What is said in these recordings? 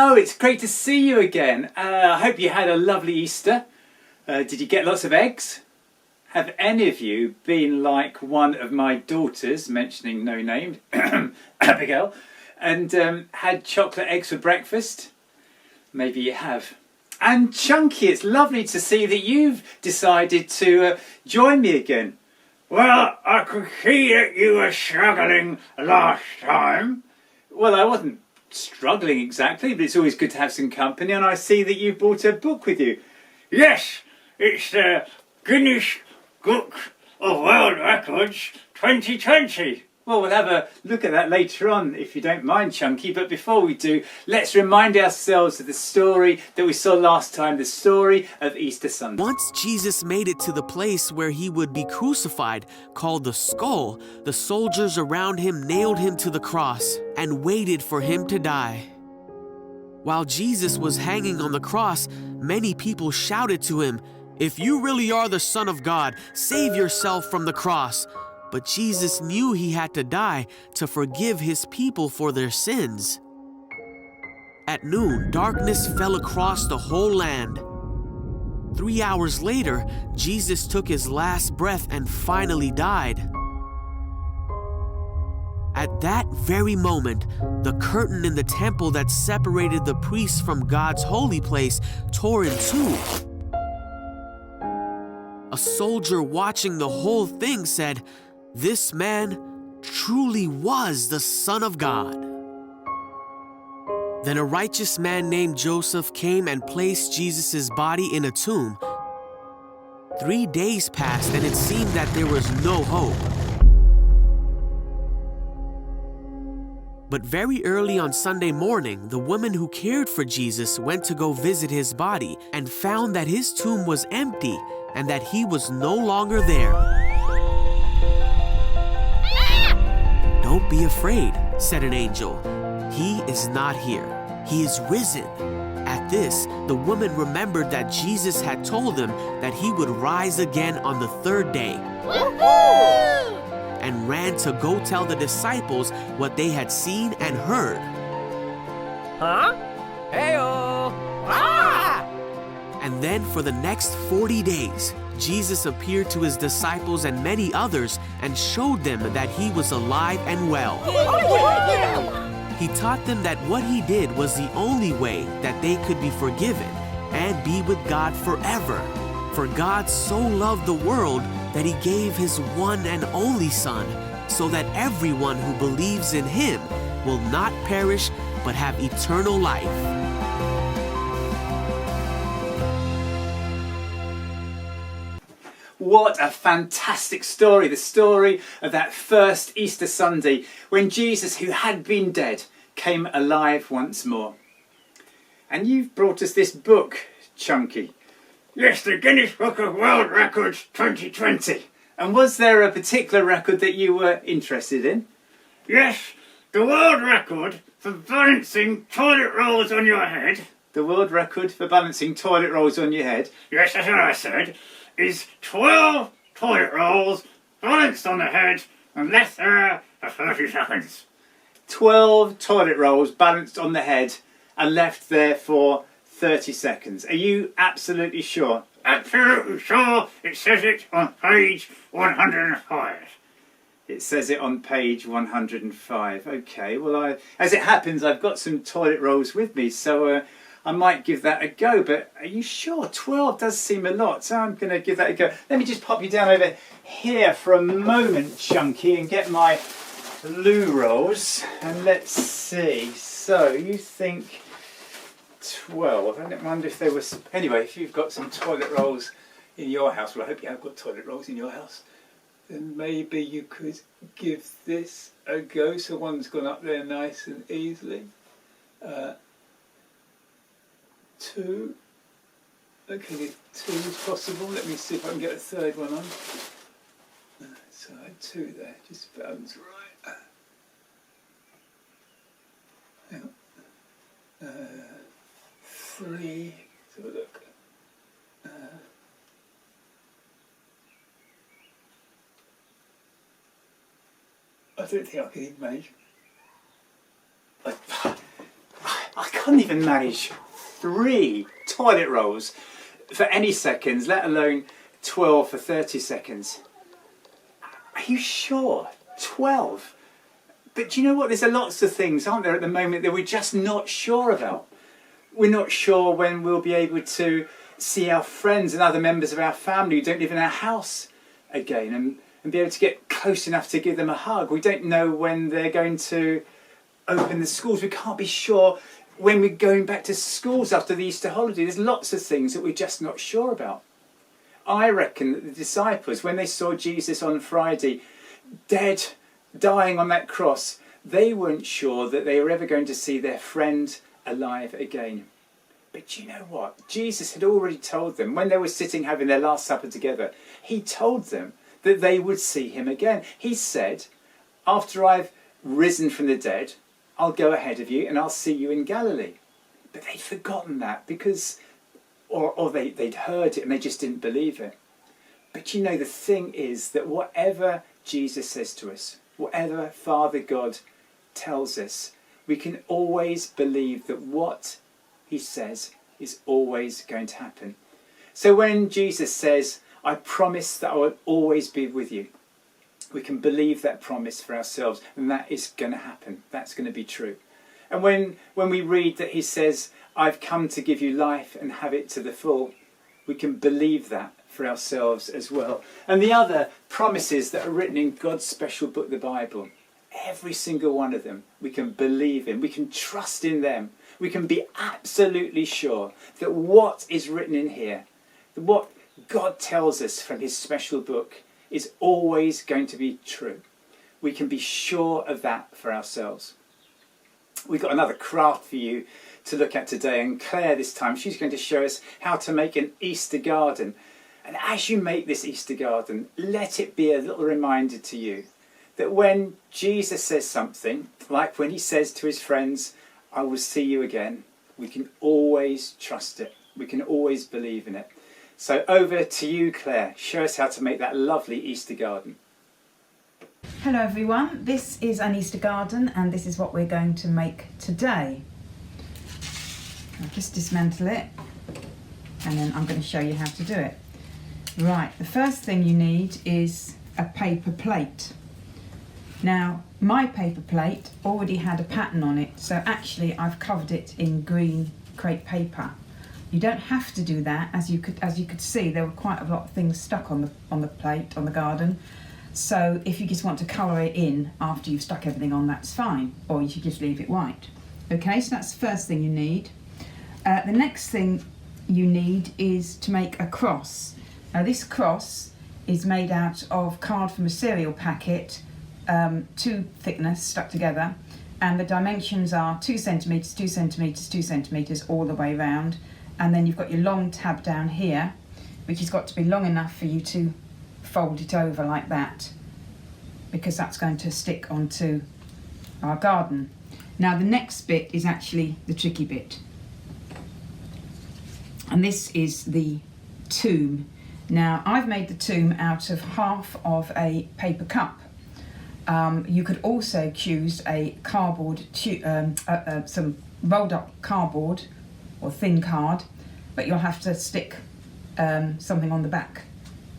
Hello, it's great to see you again. I hope you had a lovely Easter. Did you get lots of eggs? Have any of you been like one of my daughters, mentioning no name, Abigail, and had chocolate eggs for breakfast? Maybe you have. And Chunky, it's lovely to see that you've decided to join me again. Well, I could see that you were struggling last time. Well, I wasn't struggling exactly, but it's always good to have some company, and I see that you brought a book with you. Yes, it's the Guinness Book of World Records 2020. Well, we'll have a look at that later on, if you don't mind, Chunky. But before we do, let's remind ourselves of the story that we saw last time, the story of Easter Sunday. Once Jesus made it to the place where he would be crucified, called the Skull, the soldiers around him nailed him to the cross and waited for him to die. While Jesus was hanging on the cross, many people shouted to him, "If you really are the Son of God, save yourself from the cross." But Jesus knew he had to die to forgive his people for their sins. At noon, darkness fell across the whole land. 3 hours later, Jesus took his last breath and finally died. At that very moment, the curtain in the temple that separated the priests from God's holy place tore in two. A soldier watching the whole thing said, "This man truly was the Son of God." Then a righteous man named Joseph came and placed Jesus' body in a tomb. 3 days passed and it seemed that there was no hope. But very early on Sunday morning, the woman who cared for Jesus went to go visit his body and found that his tomb was empty and that he was no longer there. "Don't be afraid," said an angel. "He is not here. He is risen." At this, the woman remembered that Jesus had told them that he would rise again on the third day. And ran to go tell the disciples what they had seen and heard. Huh? Hey-oh! Ah! And then for the next 40 days, Jesus appeared to his disciples and many others and showed them that he was alive and well. He taught them that what he did was the only way that they could be forgiven and be with God forever. For God so loved the world that he gave his one and only Son, so that everyone who believes in him will not perish but have eternal life. What a fantastic story, the story of that first Easter Sunday when Jesus, who had been dead, came alive once more. And you've brought us this book, Chunky. Yes, the Guinness Book of World Records 2020. And was there a particular record that you were interested in? Yes, the world record for balancing toilet rolls on your head. The world record for balancing toilet rolls on your head? Yes, that's what I said. Is 12 toilet rolls balanced on the head and left there for 30 seconds. 12 toilet rolls balanced on the head and left there for 30 seconds. Are you absolutely sure? Absolutely sure. It says it on page 105. It says it on page 105. Okay, well, as it happens, I've got some toilet rolls with me, so I might give that a go. But are you sure? 12 does seem a lot, so I'm going to give that a go. Let me just pop you down over here for a moment, Chunky, and get my loo rolls. And let's see. So, you think 12. I don't wonder if they were... Anyway, if you've got some toilet rolls in your house, well, I hope you have got toilet rolls in your house, then maybe you could give this a go. So one's gone up there nice and easily. 2. Okay, if 2 is possible. Let me see if I can get a third one on. So I had 2 there, just bounce right. Hang on. 3. Let's have a look. I don't think I can even manage. I couldn't even manage 3 toilet rolls for any seconds, let alone 12 for 30 seconds. Are you sure? 12? But do you know what? There's lots of things, aren't there, at the moment that we're just not sure about. We're not sure when we'll be able to see our friends and other members of our family who don't live in our house again and be able to get close enough to give them a hug. We don't know when they're going to open the schools. We can't be sure when we're going back to schools after the Easter holiday. There's lots of things that we're just not sure about. I reckon that the disciples, when they saw Jesus on Friday, dead, dying on that cross, they weren't sure that they were ever going to see their friend alive again. But you know what? Jesus had already told them, when they were sitting having their Last Supper together, he told them that they would see him again. He said, after I've risen from the dead, I'll go ahead of you and I'll see you in Galilee. But they'd forgotten that because, or they'd heard it and they just didn't believe it. But you know, the thing is that whatever Jesus says to us, whatever Father God tells us, we can always believe that what he says is always going to happen. So when Jesus says, I promise that I will always be with you, we can believe that promise for ourselves, and that is going to happen. That's going to be true. And when we read that he says, I've come to give you life and have it to the full, we can believe that for ourselves as well. And the other promises that are written in God's special book, the Bible, every single one of them, we can believe in, we can trust in them. We can be absolutely sure that what is written in here, that what God tells us from his special book, is always going to be true. We can be sure of that for ourselves. We've got another craft for you to look at today, and Claire this time, she's going to show us how to make an Easter garden. And as you make this Easter garden, let it be a little reminder to you that when Jesus says something, like when he says to his friends, I will see you again, we can always trust it. We can always believe in it. So over to you, Claire. Show us how to make that lovely Easter garden. Hello everyone, this is an Easter garden and this is what we're going to make today. I'll just dismantle it and then I'm going to show you how to do it. Right, the first thing you need is a paper plate. Now, my paper plate already had a pattern on it, so actually I've covered it in green crepe paper. You don't have to do that, as you could see, there were quite a lot of things stuck on the plate, on the garden. So if you just want to colour it in after you've stuck everything on, that's fine, or you should just leave it white. Okay, so that's the first thing you need. The next thing you need is to make a cross. Now this cross is made out of card from a cereal packet, 2 thickness stuck together, and the dimensions are 2 centimetres, 2 centimetres, 2 centimetres all the way round. And then you've got your long tab down here, which has got to be long enough for you to fold it over like that, because that's going to stick onto our garden. Now the next bit is actually the tricky bit, and this is the tomb. Now I've made the tomb out of half of a paper cup. You could also choose a cardboard, some rolled up cardboard or thin card, but you'll have to stick something on the back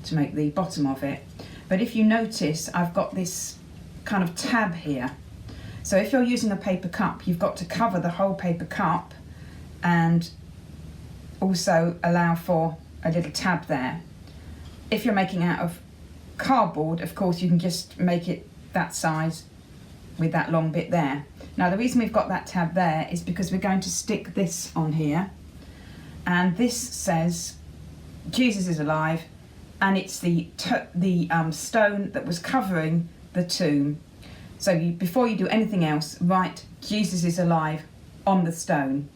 to make the bottom of it. But if you notice, I've got this kind of tab here. So if you're using a paper cup, you've got to cover the whole paper cup and also allow for a little tab there. If you're making out of cardboard, of course, you can just make it that size with that long bit there. Now the reason we've got that tab there is because we're going to stick this on here, and this says Jesus is alive, and it's the stone that was covering the tomb. So before you do anything else, write Jesus is alive on the stone.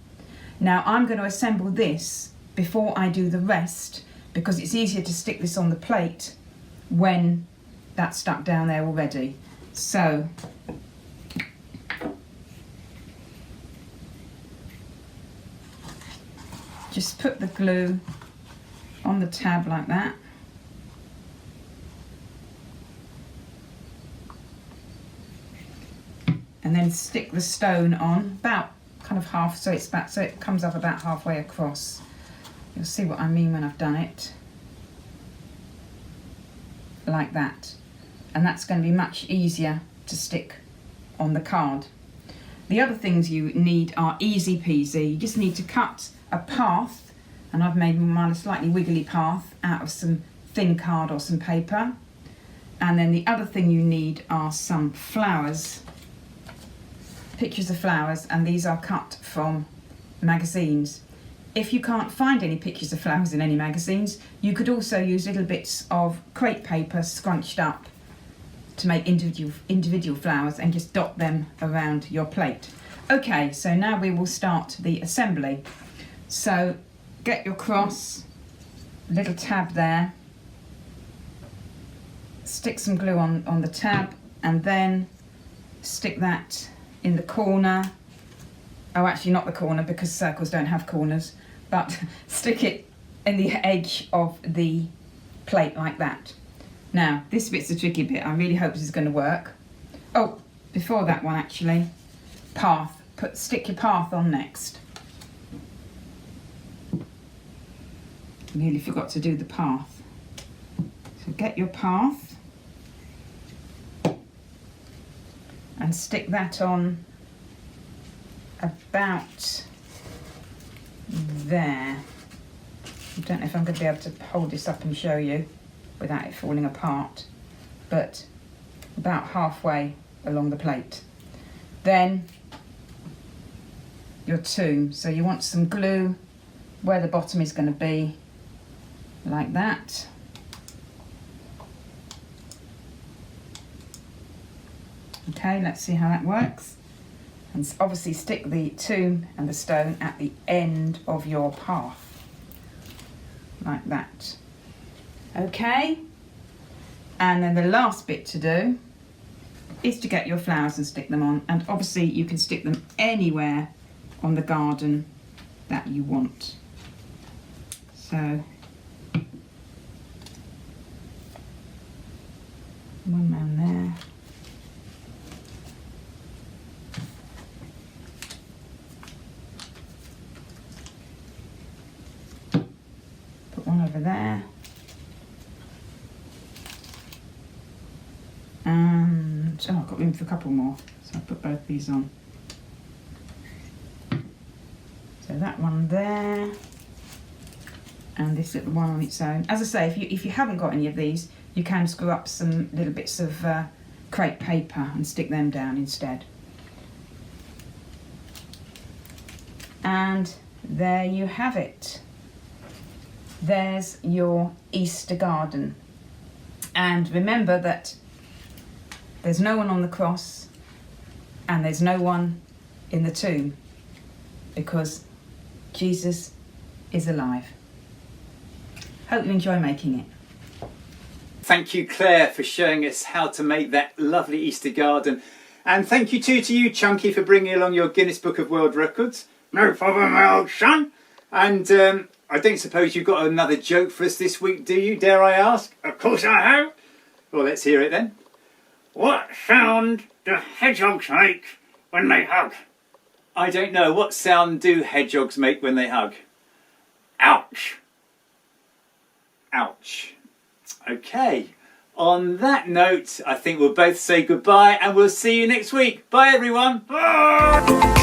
Now I'm going to assemble this before I do the rest, because it's easier to stick this on the plate when that's stuck down there already. So just put the glue on the tab like that. And then stick the stone on about kind of half, so it comes up about halfway across. You'll see what I mean when I've done it. Like that. And that's going to be much easier to stick on the card. The other things you need are easy peasy. You just need to cut a path, and I've made mine a slightly wiggly path out of some thin card or some paper. And then the other thing you need are some flowers, pictures of flowers, and these are cut from magazines. If you can't find any pictures of flowers in any magazines, you could also use little bits of crepe paper scrunched up to make individual flowers and just dot them around your plate. Okay, so now we will start the assembly. So get your cross, little tab there, stick some glue on the tab, and then stick that in the corner. Oh, actually not the corner, because circles don't have corners, but stick it in the edge of the plate like that. Now, this bit's the tricky bit. I really hope this is going to work. Oh, before that one actually, path. Stick your path on next. Nearly forgot to do the path. So get your path and stick that on about there. I don't know if I'm going to be able to hold this up and show you without it falling apart, but about halfway along the plate. Then your tomb. So you want some glue where the bottom is going to be, like that. Okay, let's see how that works. And obviously stick the tomb and the stone at the end of your path, like that. Okay, and then the last bit to do is to get your flowers and stick them on, and obviously you can stick them anywhere on the garden that you want. So one round there. Put one over there. And oh, I've got room for a couple more, so I'll put both these on. So that one there, and this little one on its own. As I say, if you haven't got any of these, you can screw up some little bits of crepe paper and stick them down instead. And there you have it. There's your Easter garden. And remember that there's no one on the cross and there's no one in the tomb, because Jesus is alive. Hope you enjoy making it. Thank you, Claire, for showing us how to make that lovely Easter garden. And thank you too to you, Chunky, for bringing along your Guinness Book of World Records. No problem, my old son. And I don't suppose you've got another joke for us this week, do you, dare I ask? Of course I have. Well, let's hear it then. What sound do hedgehogs make when they hug? I don't know. What sound do hedgehogs make when they hug? Ouch. Ouch. Okay. On that note, I think we'll both say goodbye and we'll see you next week. Bye, everyone. Ah!